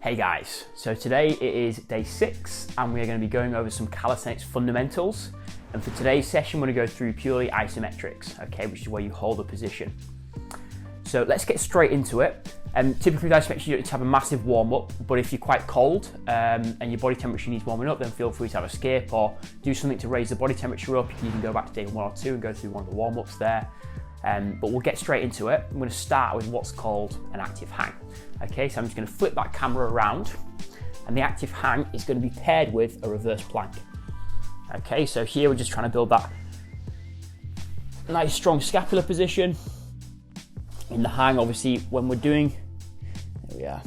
Hey guys, so today it is day 6 and we're going to be going over some calisthenics fundamentals, and for today's session we're going to go through purely isometrics, okay, which is where you hold a position. So let's get straight into it. Typically with isometrics you don't need to have a massive warm-up, but if you're quite cold and your body temperature needs warming up, then feel free to have a skip or do something to raise the body temperature up. You can go back to day 1 or 2 and go through one of the warm-ups there. But we'll get straight into it. I'm going to start with what's called an active hang. Okay, so I'm just going to flip that camera around, and the active hang is going to be paired with a reverse plank. Okay, so here we're just trying to build that nice strong scapular position. In the hang, obviously, when we're doing, there we are.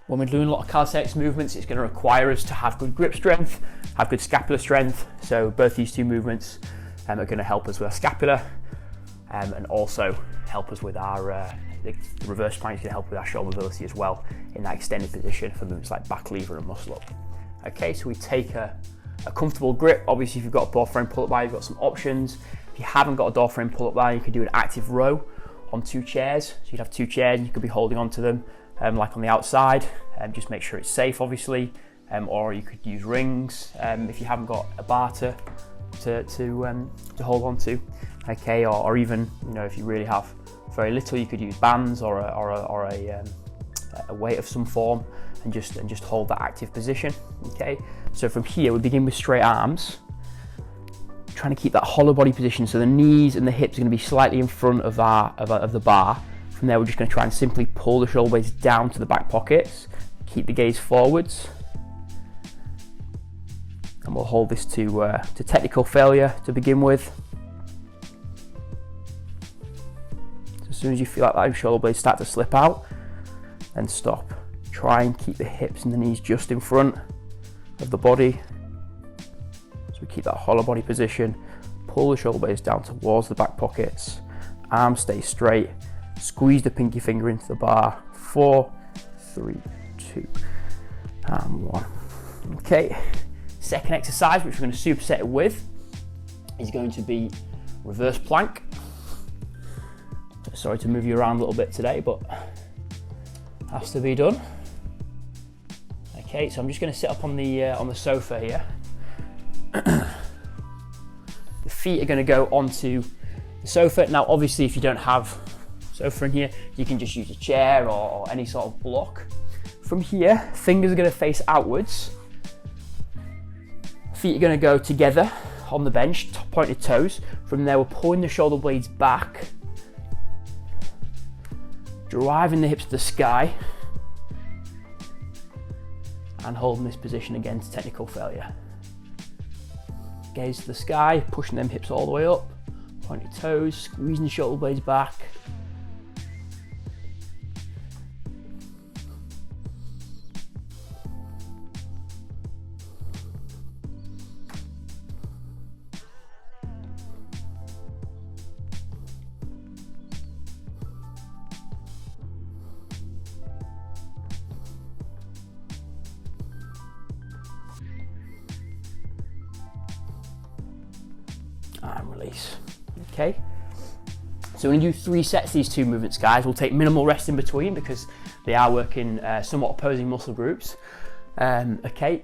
When we're doing a lot of calisthenics movements, it's going to require us to have good grip strength, have good scapular strength. So both these two movements are going to help us with our scapula, and also help us with our the reverse plank is going to help with our shoulder mobility as well in that extended position for movements like back lever and muscle up. Okay, so we take a comfortable grip. Obviously, if you've got a door frame pull-up bar, you've got some options. If you haven't got a door frame pull-up bar, you could do an active row on 2 chairs. So you'd have 2 chairs and you could be holding onto them like on the outside. Just make sure it's safe, obviously, or you could use rings if you haven't got a bar to hold on to. Okay, or even, you know, if you really have very little, you could use bands or a weight of some form and just hold that active position. Okay, so from here we begin with straight arms, trying to keep that hollow body position, so the knees and the hips are going to be slightly in front of the bar. From there we're just going to try and simply pull the shoulder blades down to the back pockets, keep the gaze forwards, and we'll hold this to technical failure to begin with. So as soon as you feel like that shoulder blades start to slip out, then stop. Try and keep the hips and the knees just in front of the body. So we keep that hollow body position, pull the shoulder blades down towards the back pockets, arms stay straight, squeeze the pinky finger into the bar. 4, 3, 2, and 1. Okay. Second exercise, which we're going to superset it with, is going to be reverse plank. Sorry to move you around a little bit today, but has to be done. Okay, so I'm just going to sit up on the sofa here. The feet are going to go onto the sofa. Now, obviously, if you don't have a sofa in here, you can just use a chair or any sort of block. From here, fingers are going to face outwards. Feet are going to go together on the bench, pointed toes. From there, we're pulling the shoulder blades back, driving the hips to the sky, and holding this position again to technical failure. Gaze to the sky, pushing them hips all the way up, pointed toes, squeezing the shoulder blades back. And release. Okay, so we're going to do 3 sets of these 2 movements, guys. We'll take minimal rest in between because they are working somewhat opposing muscle groups. Okay,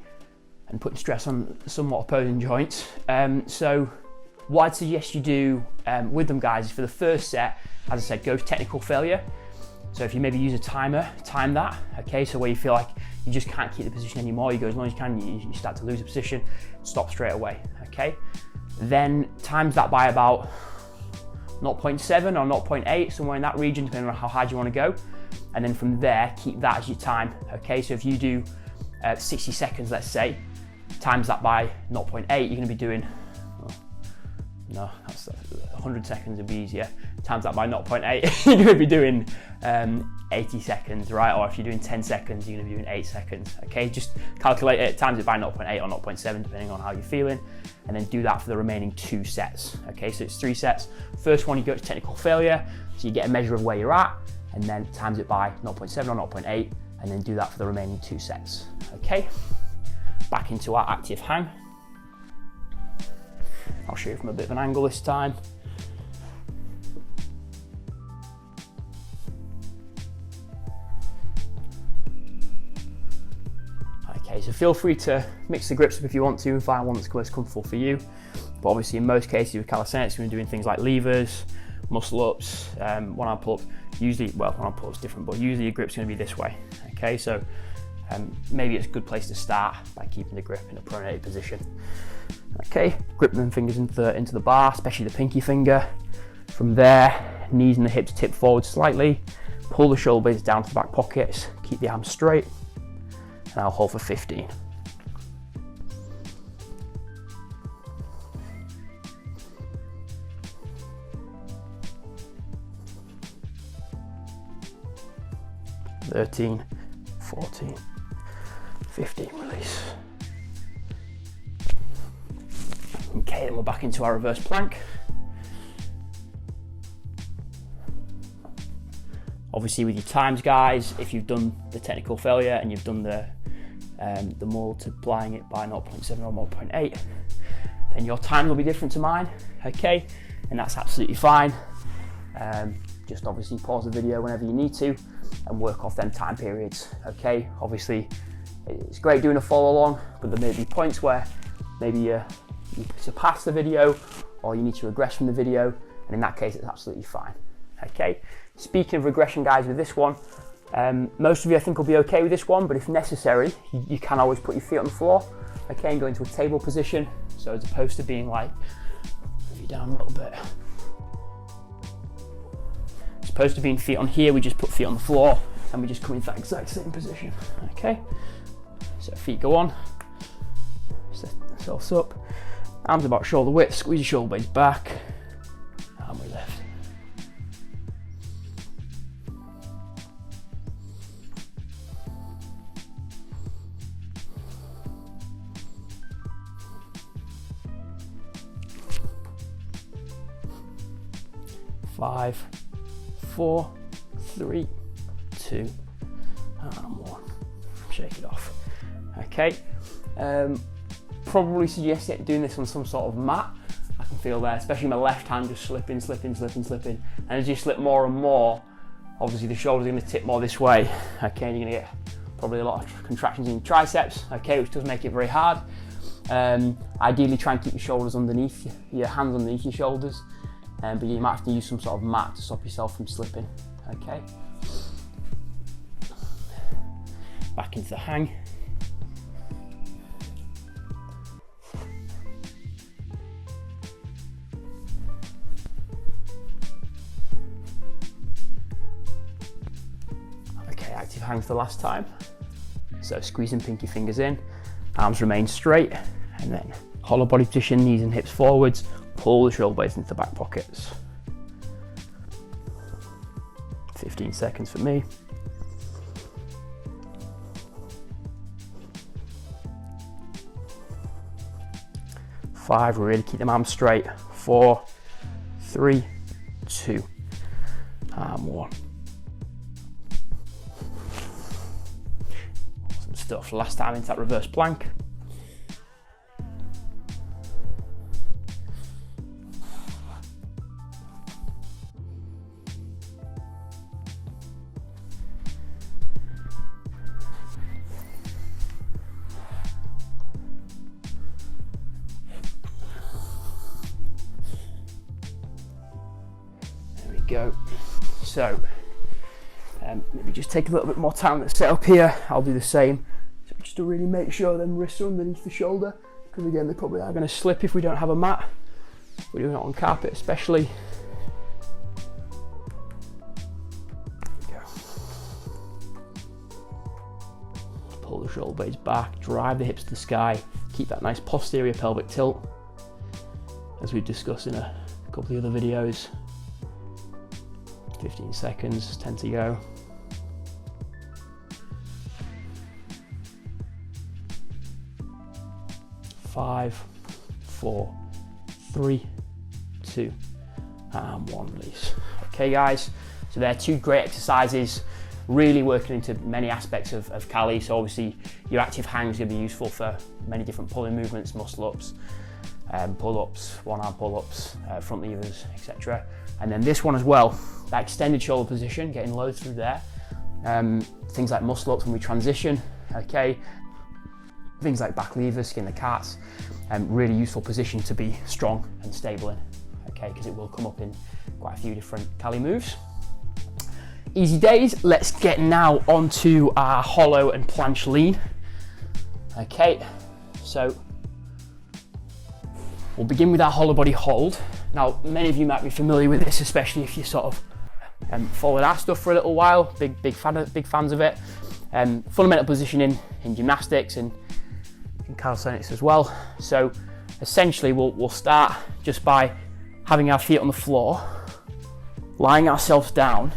and putting stress on somewhat opposing joints. So what I'd suggest you do with them, guys, is for the first set, as I said, go to technical failure. So if you maybe use a timer, time that. Okay, so where you feel like you just can't keep the position anymore, you go as long as you can, you start to lose the position, stop straight away. Okay, then times that by about 0.7 or 0.8, somewhere in that region, depending on how hard you want to go. And then from there, keep that as your time. Okay, so if you do 60 seconds, let's say, times that by 0.8, you're going to be doing, no, that's 100 seconds would be easier. Times that by 0.8, you're going to be doing 80 seconds, right? Or if you're doing 10 seconds, you're going to be doing 8 seconds. Okay, just calculate it, times it by 0.8 or 0.7, depending on how you're feeling, and then do that for the remaining 2 sets. Okay, so it's 3 sets. First one, you go to technical failure, so you get a measure of where you're at, and then times it by 0.7 or 0.8, and then do that for the remaining 2 sets. Okay, back into our active hang. I'll show you from a bit of an angle this time. Okay, so feel free to mix the grips up if you want to and find one that's most comfortable for you. But obviously in most cases with calisthenics, we're doing things like levers, muscle ups, one-arm pull-ups. Usually, well, one-arm pull-ups different, but usually your grip's gonna be this way. Okay, so maybe it's a good place to start by keeping the grip in a pronated position. Okay, grip them fingers into the bar, especially the pinky finger. From there, knees and the hips tip forward slightly. Pull the shoulder blades down to the back pockets. Keep the arms straight, and I'll hold for 15. (13, 14, 15). Release. Okay, then we're back into our reverse plank. Obviously with your times, guys, if you've done the technical failure and you've done the multiplying it by 0.7 or 0.8, then your time will be different to mine, okay? And that's absolutely fine. Just obviously pause the video whenever you need to and work off them time periods, okay? Obviously, it's great doing a follow along, but there may be points where maybe you surpass the video or you need to regress from the video, and in that case, it's absolutely fine, okay? Speaking of regression, guys, with this one, most of you I think will be okay with this one, but if necessary, you can always put your feet on the floor, okay, and go into a table position. So as opposed to being like, move you down a little bit. As opposed to being feet on here, we just put feet on the floor and we just come into that exact same position, okay? So feet go on, set themselves up, arms about shoulder width, squeeze your shoulder blades back, and we lift. Five, 4, 3, 2, and 1. Shake it off. Okay. Probably suggest doing this on some sort of mat. I can feel there, especially my left hand just slipping. And as you slip more and more, obviously the shoulder's going to tip more this way. Okay, and you're going to get probably a lot of contractions in your triceps. Okay, which does make it very hard. Ideally, try and keep your shoulders underneath, your hands underneath your shoulders. But you might have to use some sort of mat to stop yourself from slipping, okay? Back into the hang. Okay, active hang for the last time. So squeezing pinky fingers in, arms remain straight, and then hollow body position, knees and hips forwards. Pull the shoulder blades into the back pockets. 15 seconds for me. 5, really keep them arms straight. 4, 3, 2, and 1. Awesome stuff. Last time into that reverse plank. Go. So maybe just take a little bit more time to set up here. I'll do the same, so just to really make sure them wrists are underneath the shoulder, because again they probably are going to slip if we don't have a mat. We're doing it on carpet especially. Go. Pull the shoulder blades back, drive the hips to the sky, keep that nice posterior pelvic tilt as we've discussed in a couple of other videos. 15 seconds, 10 to go. 5, 4, 3, 2, and 1, release. Okay guys, so they're 2 great exercises, really working into many aspects of Cali. So obviously your active hang is going to be useful for many different pulling movements, muscle ups, pull-ups, one-arm pull-ups, front levers, etc. And then this one as well, that extended shoulder position, getting loads through there. Things like muscle ups when we transition, okay? things like back levers, skin the cats, really useful position to be strong and stable in, okay, because it will come up in quite a few different Cali moves. Easy days. Let's get now onto our hollow and planche lean. Okay, so we'll begin with our hollow body hold. Now, many of you might be familiar with this, especially if you sort of followed our stuff for a little while. Big fans of it. Fundamental positioning in gymnastics and in calisthenics as well. So essentially we'll start just by having our feet on the floor, lying ourselves down,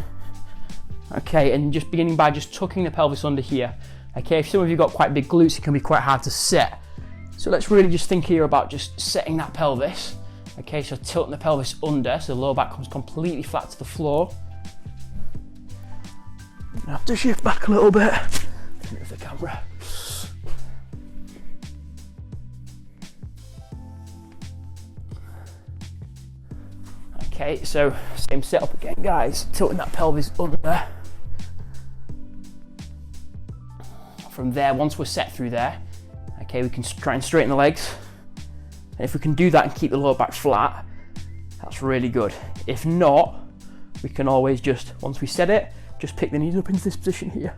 okay, and just beginning by just tucking the pelvis under here. Okay, if some of you got quite big glutes, it can be quite hard to set. So let's really just think here about just setting that pelvis. Okay, so tilting the pelvis under so the lower back comes completely flat to the floor. I have to shift back a little bit. Move the camera. Okay, so same setup again, guys. Tilting that pelvis under. From there, once we're set through there, okay, we can try and straighten the legs. And if we can do that and keep the lower back flat, that's really good. If not, we can always just, once we set it, just pick the knees up into this position here.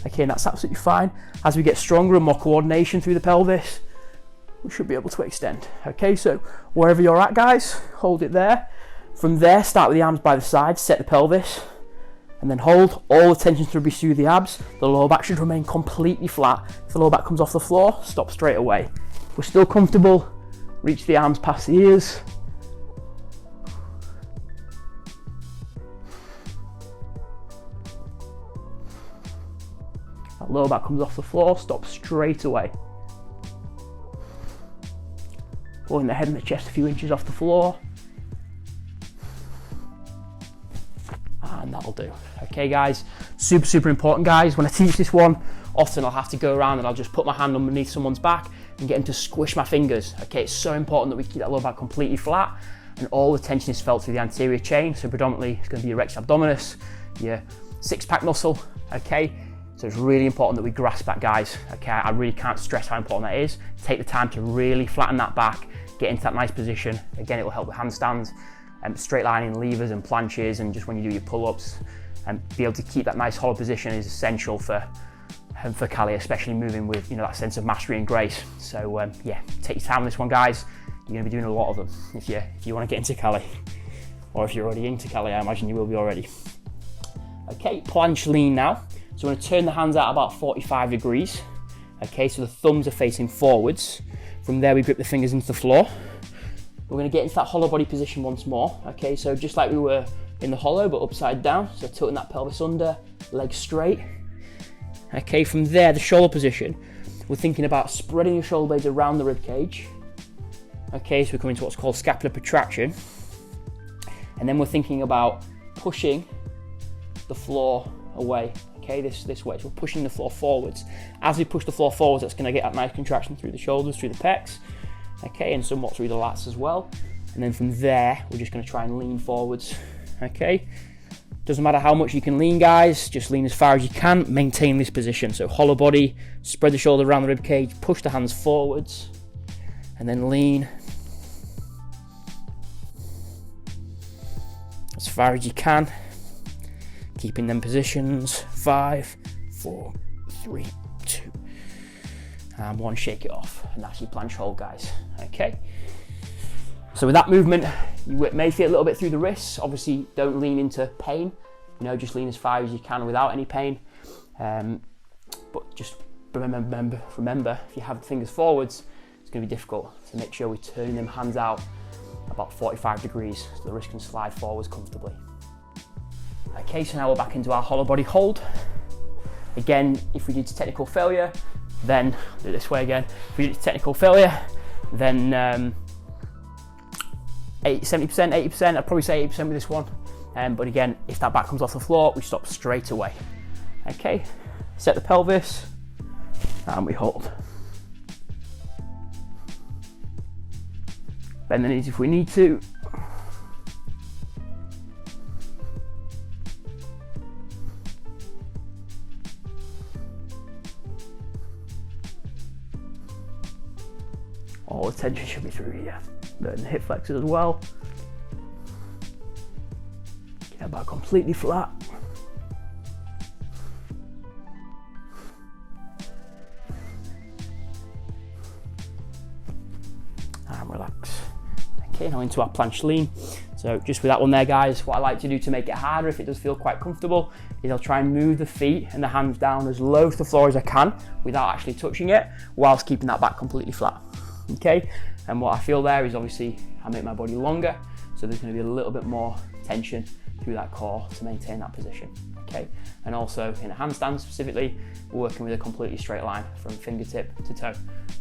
Okay, and that's absolutely fine. As we get stronger and more coordination through the pelvis, we should be able to extend. Okay, so wherever you're at, guys, hold it there. From there, start with the arms by the side, set the pelvis, and then hold. All the tension should be through the abs. The lower back should remain completely flat. If the lower back comes off the floor, stop straight away. If we're still comfortable, reach the arms past the ears. That lower back comes off the floor, stop straight away. Pulling the head and the chest a few inches off the floor. And that'll do. Okay, guys, super important, guys. When I teach this one, often I'll have to go around and I'll just put my hand underneath someone's back and get them to squish my fingers. Okay, it's so important that we keep that lower back completely flat and all the tension is felt through the anterior chain. So predominantly it's going to be your rectus abdominis, your six-pack muscle. Okay, so it's really important that we grasp that, guys. Okay, I really can't stress how important that is. Take the time to really flatten that back, get into that nice position. Again, it will help with handstands, straight lining levers and planches, and just when you do your pull-ups, and be able to keep that nice hollow position is essential for Cali, especially moving with, you know, that sense of mastery and grace. So yeah, take your time on this one, guys. You're going to be doing a lot of them if you want to get into Cali, or if you're already into Cali. I imagine you will be already. Okay, planche lean now. So we're going to turn the hands out about 45 degrees. Okay, so the thumbs are facing forwards. From there, we grip the fingers into the floor. We're going to get into that hollow body position once more. Okay, so just like we were in the hollow, but upside down. So tilting that pelvis under, legs straight. Okay, from there, the shoulder position. We're thinking about spreading your shoulder blades around the rib cage. Okay, so we're coming to what's called scapular protraction. And then we're thinking about pushing the floor away. Okay, this way. So we're pushing the floor forwards. As we push the floor forwards, that's going to get that nice contraction through the shoulders, through the pecs. Okay, and somewhat through the lats as well. And then from there, we're just going to try and lean forwards. Okay, doesn't matter how much you can lean, guys, just lean as far as you can. Maintain this position. So hollow body, spread the shoulder around the rib cage, push the hands forwards, and then lean as far as you can. Keeping them positions. 5, 4, 3, 2, and 1. Shake it off, and that's your planche hold, guys. Okay. So with that movement, you may feel a little bit through the wrists. Obviously, don't lean into pain. You know, just lean as far as you can without any pain. But just remember, if you have the fingers forwards, it's going to be difficult. So make sure we're turning them hands out about 45 degrees so the wrist can slide forwards comfortably. Okay, so now we're back into our hollow body hold. Again, if we did technical failure, then do it this way again. If we did technical failure, then 70%, 80%, I'd probably say 80% with this one. But again, if that back comes off the floor, we stop straight away. Okay, set the pelvis, and we hold. Bend the knees if we need to. All the tension should be through here. Then the hip flexors as well. Get back completely flat. And relax. Okay, now into our planche lean. So just with that one there, guys, what I like to do to make it harder, if it does feel quite comfortable, is I'll try and move the feet and the hands down as low to the floor as I can without actually touching it, whilst keeping that back completely flat. Okay, and what I feel there is obviously I make my body longer, so there's going to be a little bit more tension through that core to maintain that position. Okay, and also in a handstand specifically, we're working with a completely straight line from fingertip to toe,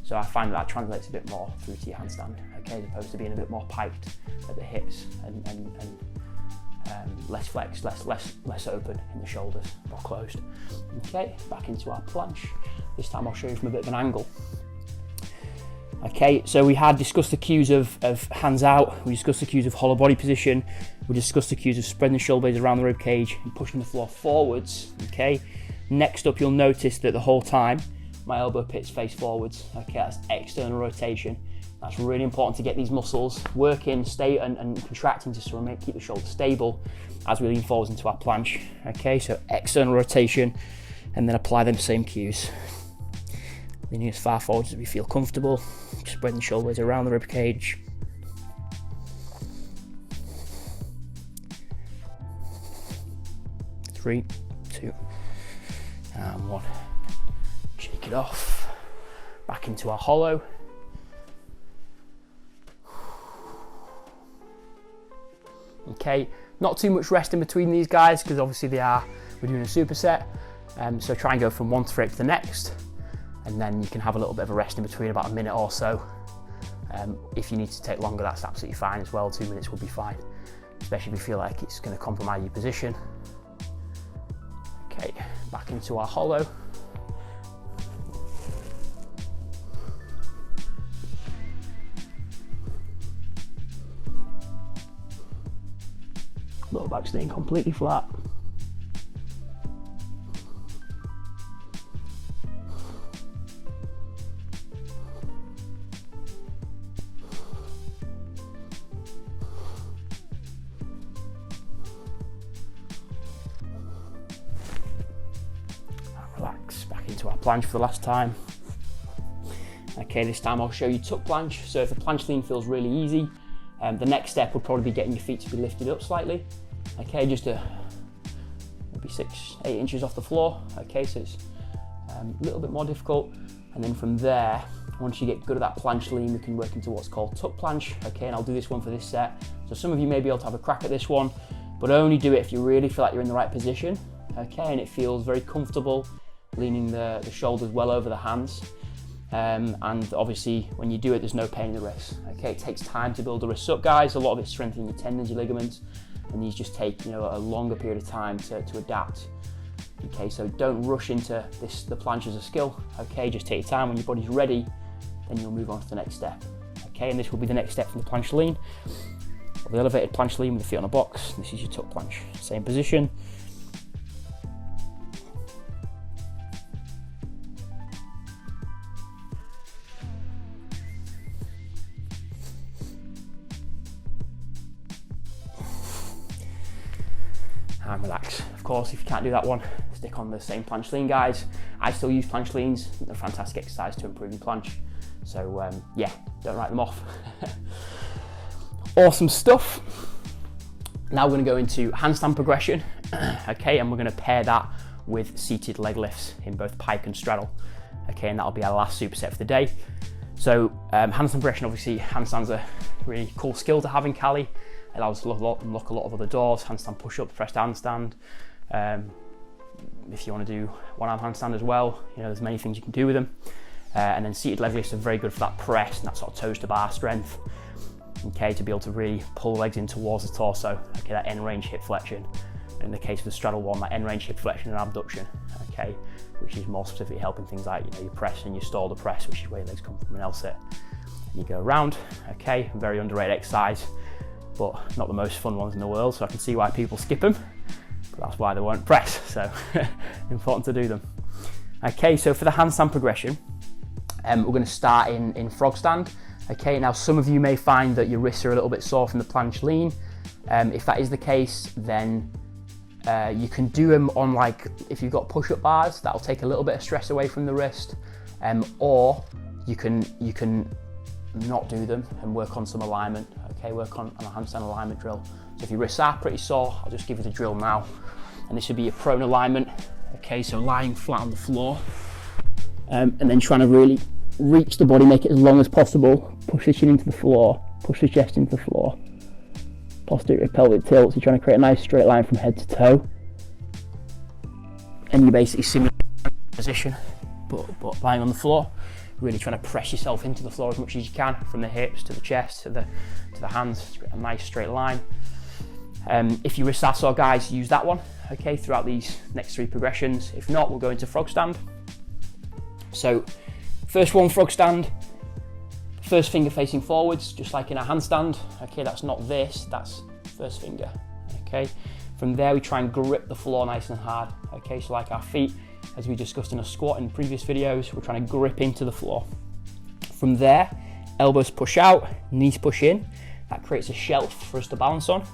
so I find that translates a bit more through to your handstand, okay, as opposed to being a bit more piked at the hips and less flexed, less open in the shoulders, more closed. Okay, back into our planche. This time I'll show you from a bit of an angle. Okay, so we had discussed the cues of hands out, we discussed the cues of hollow body position, we discussed the cues of spreading the shoulder blades around the rib cage and pushing the floor forwards. Okay, next up you'll notice that the whole time my elbow pits face forwards. Okay, that's external rotation. That's really important to get these muscles working, stay and contracting to sort of keep the shoulder stable as we lean forwards into our planche. Okay, so external rotation, and then apply them same cues. Leaning as far forward as we feel comfortable, spreading the shoulder blades around the rib cage. Three, two, and one. Shake it off. Back into our hollow. Okay, not too much rest in between these guys because obviously we're doing a superset. So try and go from one thread to the next, and then you can have a little bit of a rest in between, about a minute or so. If you need to take longer, that's absolutely fine as well. 2 minutes will be fine, especially if you feel like it's going to compromise your position. Okay, back into our hollow. Lower back staying completely flat. Relax, back into our planche for the last time. Okay, this time I'll show you tuck planche. So if the planche lean feels really easy, the next step would probably be getting your feet to be lifted up slightly. Okay, just maybe 6-8 inches off the floor. Okay, so it's a little bit more difficult. And then from there, once you get good at that planche lean, we can work into what's called tuck planche. Okay, and I'll do this one for this set. So some of you may be able to have a crack at this one, but only do it if you really feel like you're in the right position. Okay, and it feels very comfortable, leaning the shoulders well over the hands. And obviously when you do it, there's no pain in the wrists. Okay, it takes time to build the wrists up, guys. A lot of it's strengthening your tendons, your ligaments, and these just take, a longer period of time to adapt. Okay, so don't rush into the planche as a skill. Okay, just take your time. When your body's ready, then you'll move on to the next step. Okay, and this will be the next step from the planche lean. Or the elevated planche lean with the feet on a box. This is your tuck planche. Same position. And relax. Of course, if you can't do that one, stick on the same planche lean, guys. I still use planche leans. They're a fantastic exercise to improve your planche. So yeah, don't write them off. Awesome stuff. Now we're going to go into handstand progression. Okay, and we're going to pair that with seated leg lifts in both pike and straddle. Okay, and that'll be our last superset for the day. So handstand progression, obviously, handstand's a really cool skill to have in Cali. It allows us to unlock a lot of other doors. Handstand push-ups, press handstand. If you want to do one-arm handstand as well, there's many things you can do with them. And then seated leg lifts are very good for that press and that sort of toes to bar strength. Okay, to be able to really pull the legs in towards the torso. Okay, that end range hip flexion. And in the case of the straddle one, that end range hip flexion and abduction. Okay, which is more specifically helping things like your press and your shoulder press, which is where your legs come from in L-sit. And you go around. Okay, very underrated exercise, but not the most fun ones in the world, so I can see why people skip them, but that's why they won't press, so important to do them. Okay, so for the handstand progression, we're going to start in frog stand, Okay, now some of you may find that your wrists are a little bit sore from the planche lean. If that is the case, then you can do them on, like, if you've got push-up bars, that'll take a little bit of stress away from the wrist, or you can not do them and work on some alignment. Okay, work on a handstand alignment drill. So if your wrists are pretty sore, I'll just give you the drill now, and this would be your prone alignment. Okay, so lying flat on the floor, and then trying to really reach the body, make it as long as possible, push the chin into the floor, push the chest into the floor, posterior pelvic tilt, so you're trying to create a nice straight line from head to toe, and you basically simulate position, but lying on the floor, really trying to press yourself into the floor as much as you can, from the hips to the chest to the hands, a nice straight line. If your wrists are sore, guys, use that one, okay, throughout these next 3 progressions. If not, we'll go into frog stand. So first one, frog stand, first finger facing forwards, just like in a handstand. Okay, that's not this, that's first finger. Okay, from there we try and grip the floor nice and hard. Okay, so like our feet, as we discussed in a squat in previous videos, we're trying to grip into the floor. From there, elbows push out, knees push in. That creates a shelf for us to balance on.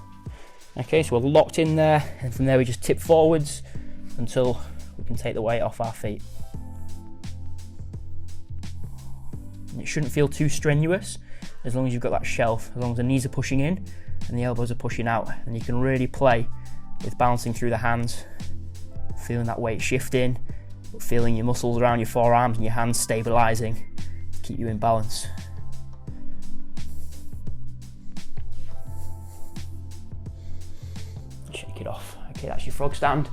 Okay, so we're locked in there, and from there we just tip forwards until we can take the weight off our feet. It shouldn't feel too strenuous as long as you've got that shelf, as long as the knees are pushing in and the elbows are pushing out, and you can really play with balancing through the hands, feeling that weight shifting, but feeling your muscles around your forearms and your hands stabilizing to keep you in balance. Shake it off. Okay, that's your frog stand.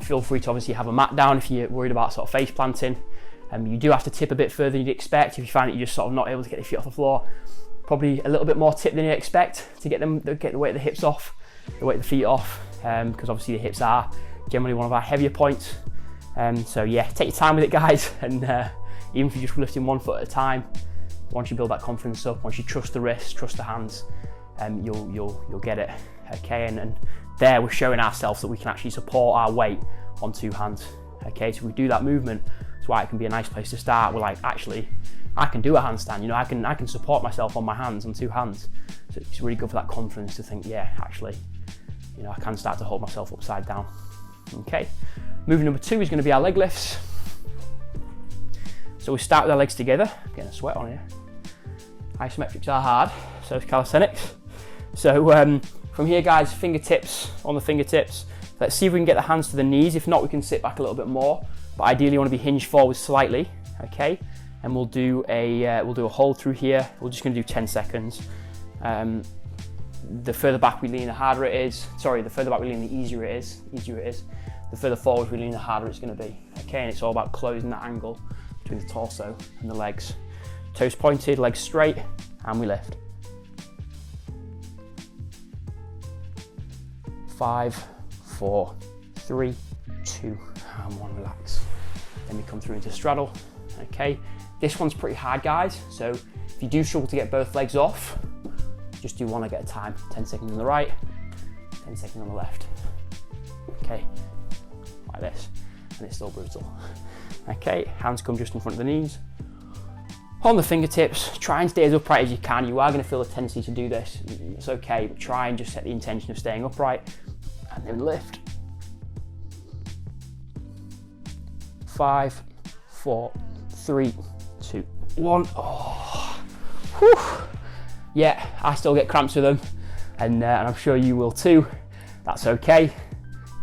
Feel free to obviously have a mat down if you're worried about sort of face planting. You do have to tip a bit further than you'd expect if you find that you're just sort of not able to get your feet off the floor. Probably a little bit more tip than you expect to get the weight of the hips off, the weight of the feet off, because obviously the hips are generally one of our heavier points. So yeah, take your time with it, guys, and even if you're just lifting 1 foot at a time, once you build that confidence up, once you trust the wrists, trust the hands, you'll get it. Okay, and there we're showing ourselves that we can actually support our weight on 2 hands. Okay, so if we do that movement, that's why it can be a nice place to start. We're like, actually, I can do a handstand, you know, I can support myself on my hands, on 2 hands. So it's really good for that confidence to think, yeah, actually, you know, I can start to hold myself upside down. Okay, movement number 2 is going to be our leg lifts. So we start with our legs together. I'm getting a sweat on here. Isometrics are hard, so it's calisthenics. So from here, guys, fingertips on the fingertips. Let's see if we can get the hands to the knees. If not, we can sit back a little bit more, but ideally you want to be hinged forward slightly. Okay, and we'll do a hold through here. We're just going to do 10 seconds. The further back we lean, the harder it is. Sorry, the further back we lean, the easier it is. The further forward we lean, the harder it's going to be. Okay, and it's all about closing that angle between the torso and the legs. Toes pointed, legs straight, and we lift. 5, 4, 3, 2, and 1, relax. Then we come through into straddle. Okay, this one's pretty hard, guys, so if you do struggle to get both legs off, just do one leg at a time. 10 seconds on the right, 10 seconds on the left. Okay, like this, and it's still brutal. Okay, hands come just in front of the knees. On the fingertips, try and stay as upright as you can. You are going to feel a tendency to do this. It's okay, but try and just set the intention of staying upright, and then lift. 5, 4, 3, 2, 1. Oh. Whew. Yeah, I still get cramps with them, and I'm sure you will too. That's okay.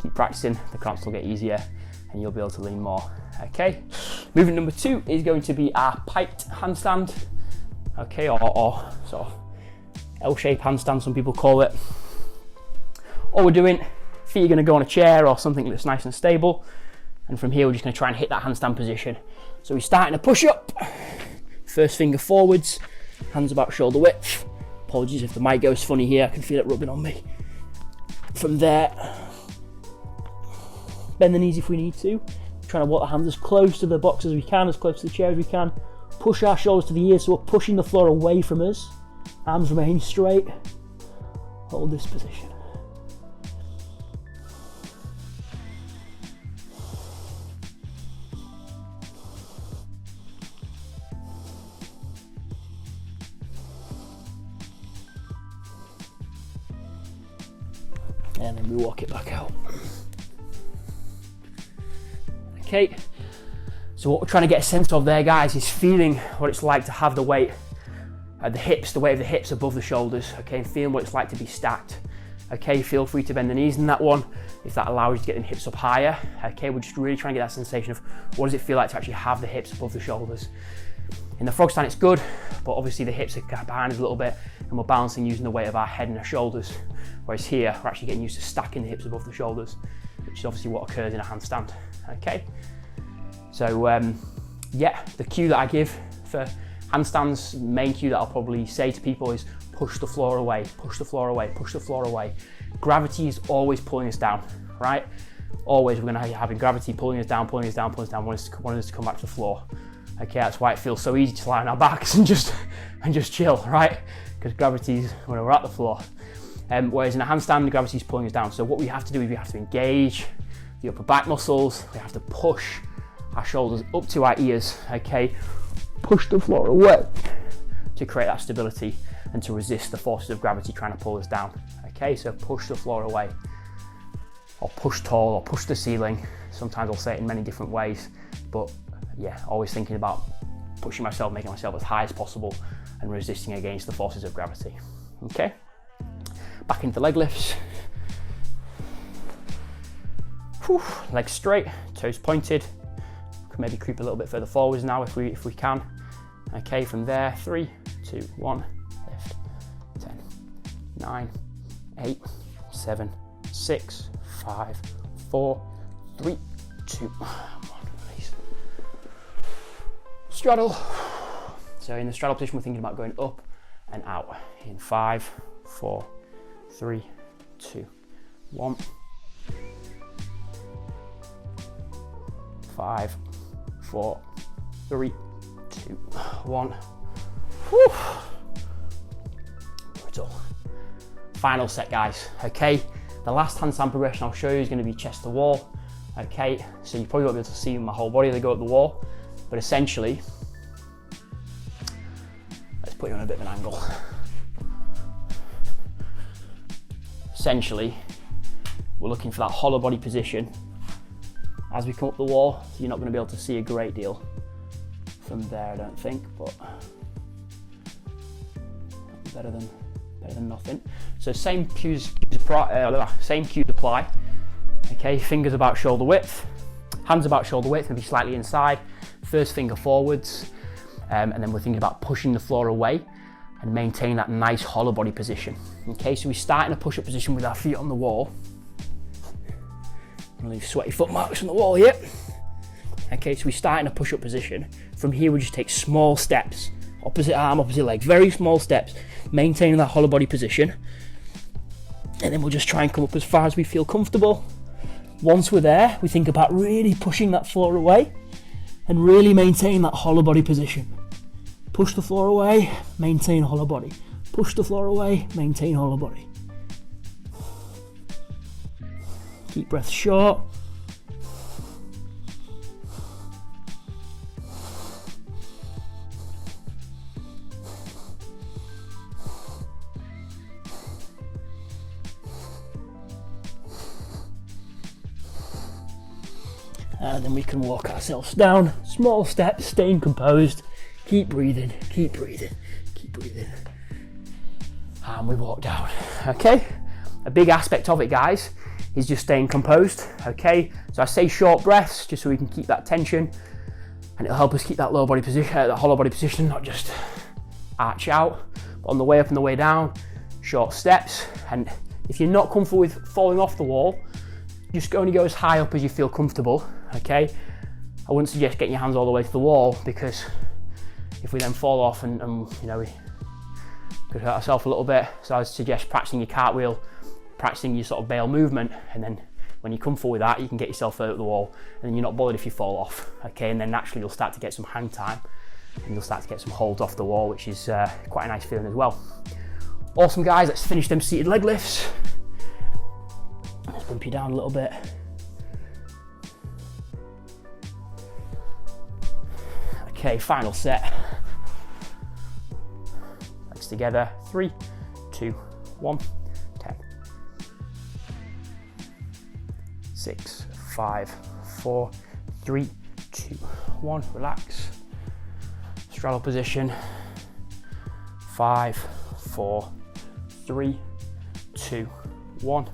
Keep practicing, the cramps will get easier, and you'll be able to lean more. Okay, movement number 2 is going to be our piped handstand. Okay, or sort of L-shaped handstand, some people call it. All we're doing, feet are going to go on a chair or something that's nice and stable, and from here we're just going to try and hit that handstand position. So we start in a push-up, first finger forwards, hands about shoulder width. Apologies if the mic goes funny here, I can feel it rubbing on me. From there, bend the knees if we need to. Trying to walk the hands as close to the box as we can, as close to the chair as we can. Push our shoulders to the ears so we're pushing the floor away from us. Arms remain straight. Hold this position. and then we walk it back out. Okay, so what we're trying to get a sense of there, guys, is feeling what it's like to have the weight at the hips, the weight of the hips above the shoulders, okay, and feeling what it's like to be stacked. Okay, feel free to bend the knees in that one if that allows you to get the hips up higher. Okay, we're just really trying to get that sensation of what does it feel like to actually have the hips above the shoulders. In the frog stand it's good, but obviously the hips are kind of behind us a little bit and we're balancing using the weight of our head and our shoulders, whereas here we're actually getting used to stacking the hips above the shoulders, which is obviously what occurs in a handstand. Okay, so yeah, the cue that I give for handstands, main cue that I'll probably say to people is push the floor away, push the floor away, push the floor away. Gravity is always pulling us down, right? Always we're going to be having gravity pulling us down, pulling us down, pulling us down, wanting us to come back to the floor. Okay, that's why it feels so easy to lie on our backs and just chill, right? Because gravity's when we're at the floor. Whereas in a handstand, the gravity's pulling us down. So what we have to do is we have to engage the upper back muscles. We have to push our shoulders up to our ears, okay? Push the floor away to create that stability and to resist the forces of gravity trying to pull us down. Okay, so push the floor away, or push tall, or push the ceiling. Sometimes I'll say it in many different ways, but yeah, always thinking about pushing myself, making myself as high as possible and resisting against the forces of gravity. Okay, back into leg lifts. Whew. Legs straight, toes pointed. Can maybe creep a little bit further forwards now if we can. Okay, from there, 3, 2, 1, lift, 10, 9, 8, 7, 6, 5, 4, 3, 2, 1, release. Straddle. So in the straddle position, we're thinking about going up and out in 5, 4, 3, 2, 1. 5, 4, 3, 2, 1. Whew. Brutal. Final set, guys. Okay, the last handstand progression I'll show you is going to be chest to wall. Okay, so you probably won't be able to see my whole body as I go up the wall, but essentially, let's put you on a bit of an angle. Essentially, we're looking for that hollow body position as we come up the wall. So you're not going to be able to see a great deal from there, I don't think, but better than nothing. So same cues apply. Okay, fingers about shoulder width, hands about shoulder width, maybe slightly inside, first finger forwards, and then we're thinking about pushing the floor away and maintain that nice hollow body position. Okay, so we start in a push-up position with our feet on the wall. I'm gonna leave sweaty foot marks on the wall here. Okay, so we start in a push-up position. From here, we just take small steps, opposite arm, opposite leg, very small steps, maintaining that hollow body position. And then we'll just try and come up as far as we feel comfortable. Once we're there, we think about really pushing that floor away and really maintain that hollow body position. Push the floor away, maintain hollow body. Push the floor away, maintain hollow body. Keep breath short. And then we can walk ourselves down. Small steps, staying composed. Keep breathing, keep breathing, keep breathing. And we walk down, okay? A big aspect of it, guys, is just staying composed, okay? So I say short breaths, just so we can keep that tension, and it'll help us keep that lower body position, that hollow body position, not just arch out. But on the way up and the way down, short steps. And if you're not comfortable with falling off the wall, just only go as high up as you feel comfortable, okay? I wouldn't suggest getting your hands all the way to the wall, because if we then fall off and you know, we could hurt ourselves a little bit. So I would suggest practicing your cartwheel, practicing your sort of bail movement, and then when you're comfortable with that, you can get yourself out of the wall, and then you're not bothered if you fall off, okay? And then naturally you'll start to get some hang time, and you'll start to get some hold off the wall, which is quite a nice feeling as well. Awesome, guys, let's finish them seated leg lifts. Let's bump you down a little bit. Okay, final set. Legs together, 3, 2, 1, 10, 6, 5, 4, 3, 2, 1. Relax. Straddle position. 5, 4, 3, 2, 1.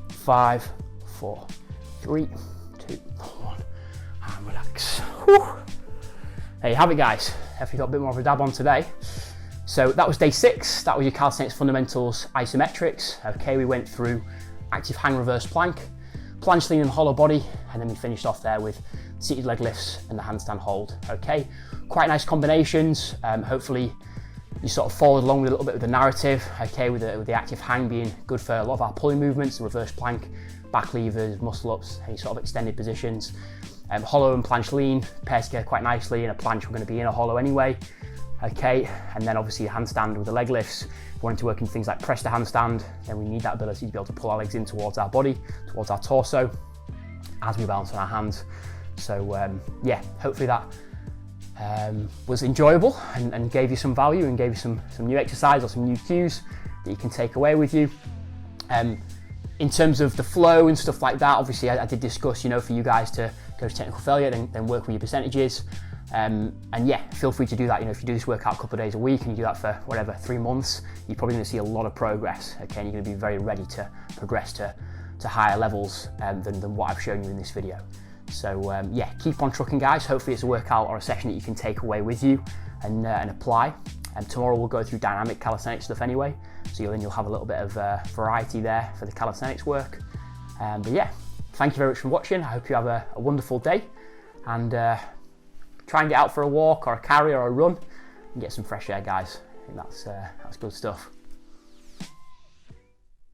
Five, 4, 3, 2, 1, and relax. Whew. There you have it, guys. If you got a bit more of a dab on today. So that was day 6. That was your calisthenics fundamentals isometrics. Okay, we went through active hang reverse plank, planche lean and hollow body, and then we finished off there with seated leg lifts and the handstand hold. Okay, quite nice combinations. Hopefully you sort of followed along with a little bit with the narrative, okay, with the active hang being good for a lot of our pulling movements, the reverse plank, back levers, muscle ups, any sort of extended positions. Hollow and planche lean pair together quite nicely. In a planche, we're going to be in a hollow anyway, okay, and then obviously a handstand with the leg lifts. If we want to work in things like press to handstand, then we need that ability to be able to pull our legs in towards our body, towards our torso, as we balance on our hands. So yeah, hopefully that was enjoyable and gave you some value and gave you some new exercise or some new cues that you can take away with you. In terms of the flow and stuff like that, obviously I did discuss, you know, for you guys to go to technical failure, then work with your percentages. And yeah, feel free to do that. You know, if you do this workout a couple of days a week and you do that for whatever, 3 months, you're probably going to see a lot of progress. Okay, and you're going to be very ready to progress to higher levels than what I've shown you in this video. So yeah, keep on trucking, guys. Hopefully it's a workout or a session that you can take away with you and apply. And tomorrow we'll go through dynamic calisthenics stuff anyway, so you'll have a little bit of variety there for the calisthenics work. But yeah, thank you very much for watching. I hope you have a wonderful day, and try and get out for a walk or a carry or a run and get some fresh air, guys. I think that's good stuff.